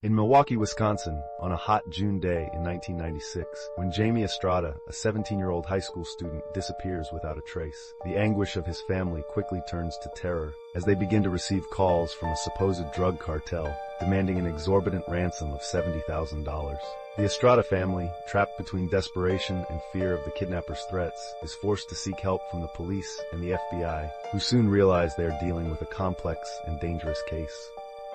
In Milwaukee, Wisconsin, on a hot June day in 1996, when Jaime Estrada, a 17-year-old high school student, disappears without a trace, the anguish of his family quickly turns to terror as they begin to receive calls from a supposed drug cartel demanding an exorbitant ransom of $70,000. The Estrada family, trapped between desperation and fear of the kidnappers' threats, is forced to seek help from the police and the FBI, who soon realize they are dealing with a complex and dangerous case.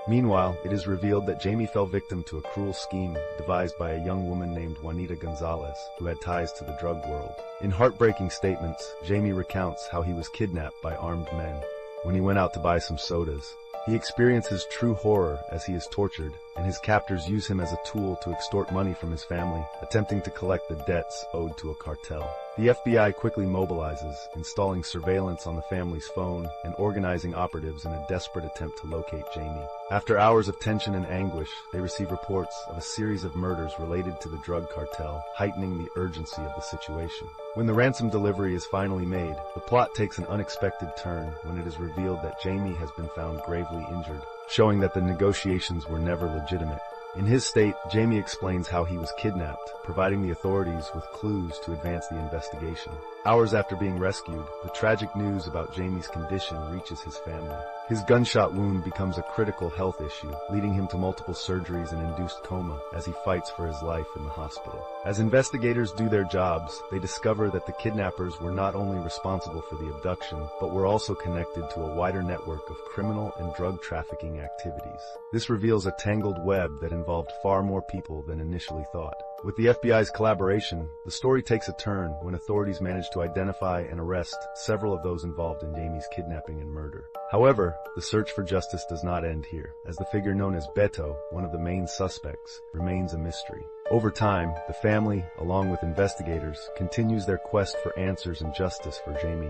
Meanwhile, it is revealed that Jaime fell victim to a cruel scheme devised by a young woman named Juanita Gonzalez, who had ties to the drug world. In heartbreaking statements, Jaime recounts how he was kidnapped by armed men when he went out to buy some sodas. He experiences true horror as he is tortured, and his captors use him as a tool to extort money from his family, attempting to collect the debts owed to a cartel. The FBI quickly mobilizes, installing surveillance on the family's phone and organizing operatives in a desperate attempt to locate Jaime. After hours of tension and anguish, they receive reports of a series of murders related to the drug cartel, heightening the urgency of the situation. When the ransom delivery is finally made, the plot takes an unexpected turn when it is revealed that Jaime has been found gravely injured, showing that the negotiations were never legitimate. In his state, Jaime explains how he was kidnapped, providing the authorities with clues to advance the investigation. Hours after being rescued, the tragic news about Jaime's condition reaches his family. His gunshot wound becomes a critical health issue, leading him to multiple surgeries and induced coma as he fights for his life in the hospital. As investigators do their jobs, they discover that the kidnappers were not only responsible for the abduction, but were also connected to a wider network of criminal and drug trafficking activities. This reveals a tangled web that involved far more people than initially thought. With the FBI's collaboration, the story takes a turn when authorities manage to identify and arrest several of those involved in Jaime's kidnapping and murder. However, the search for justice does not end here, as the figure known as Beto, one of the main suspects, remains a mystery. Over time, the family, along with investigators, continues their quest for answers and justice for Jaime,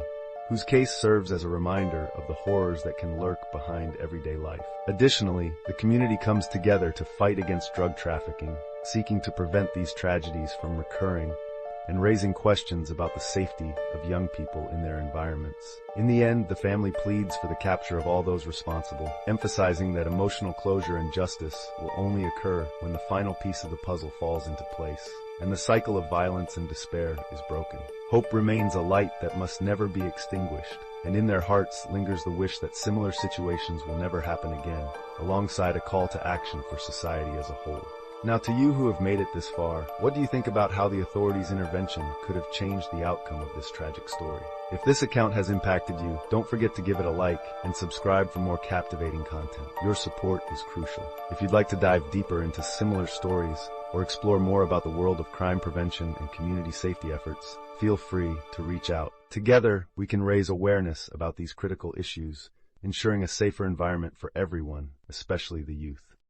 whose case serves as a reminder of the horrors that can lurk behind everyday life. Additionally, the community comes together to fight against drug trafficking, seeking to prevent these tragedies from recurring and raising questions about the safety of young people in their environments. In the end, the family pleads for the capture of all those responsible, emphasizing that emotional closure and justice will only occur when the final piece of the puzzle falls into place and the cycle of violence and despair is broken. Hope remains a light that must never be extinguished, and in their hearts lingers the wish that similar situations will never happen again, alongside a call to action for society as a whole. Now, to you who have made it this far, what do you think about how the authorities' intervention could have changed the outcome of this tragic story? If this account has impacted you, don't forget to give it a like and subscribe for more captivating content. Your support is crucial. If you'd like to dive deeper into similar stories or explore more about the world of crime prevention and community safety efforts, feel free to reach out. Together, we can raise awareness about these critical issues, ensuring a safer environment for everyone, especially the youth.